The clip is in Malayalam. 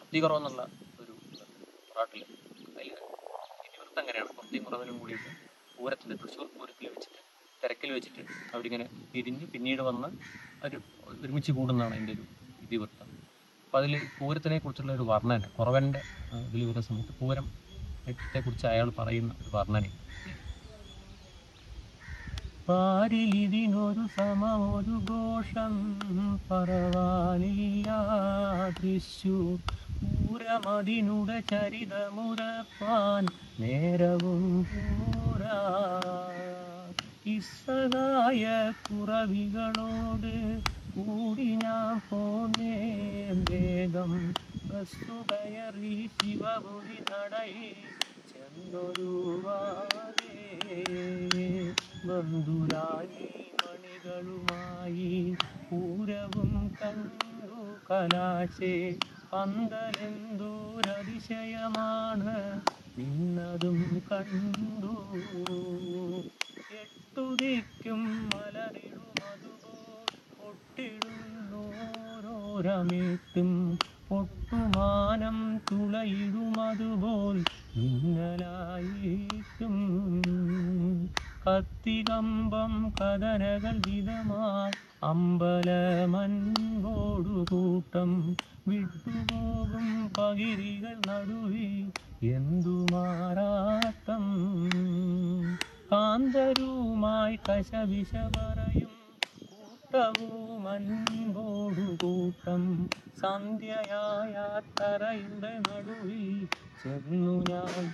കൊർത്തിക്കുറവ് എന്നുള്ള ഒരു പാട്ടിൽ അതിൽ ഇതിവൃത്തം അങ്ങനെയാണ്. കൊർത്തിയും കുറവനും കൂടിയിട്ട് പൂരത്തിൽ തൃശ്ശൂർ പൂരത്തിൽ വെച്ചിട്ട് തിരക്കിൽ വെച്ചിട്ട് അവരിങ്ങനെ പിരിഞ്ഞ് പിന്നീട് വന്ന് ഒരു ഒരുമിച്ച് കൂടുന്നതാണ് അതിൻ്റെ ഒരു ഇതിവൃത്തം. അപ്പോൾ അതിൽ പൂരത്തിനെ കുറിച്ചുള്ള ഒരു വർണ്ണന കുറവൻ്റെ ഇതിൽ വരുന്ന സമയത്ത് പൂരത്തെക്കുറിച്ച് അയാൾ പറയുന്ന ഒരു വർണ്ണനയും പാരിലിതിനൊരു സമമൊരു ഘോഷം പറവാനില്ല തൃശ്ശൂർ പൂരമതിനുടെ ചരിതമുറപ്പാൻ നേരവും പൂരാ ഇസ്സഹായ കുറവികളോട് കൂടി ഞാൻ പോന്നേ വേഗം ബസ്സു കയറി ശിവപുരി നടയിൽ ചെന്നൊരു ബന്ധുരായി മണികളുമായി പൂരവും കണ്ടു കലാശേ പന്തലെന്തോരതിശയമാണ് നിന്നതും കണ്ടു എട്ടുദിക്കും മലരിടുമതുപോൽ പൊട്ടിടുന്നോരോരമേട്ടും പൊട്ടുമാനം തുളയിടുമതുപോൽ മിന്നലായിട്ടും കത്തികമ്പം കഥനകൾ വിധമായി അമ്പലമൻപോടു കൂട്ടം വിട്ടുപോകും പകിരികൾ നടുവി എന്തുമാറാട്ടം കാന്തരുമായി കശവിശ പറയും കൂട്ടവുമൻപോടു കൂട്ടം സന്ധ്യയായ തറയുടെ നടുവിൽ ചെന്നു ഞാൻ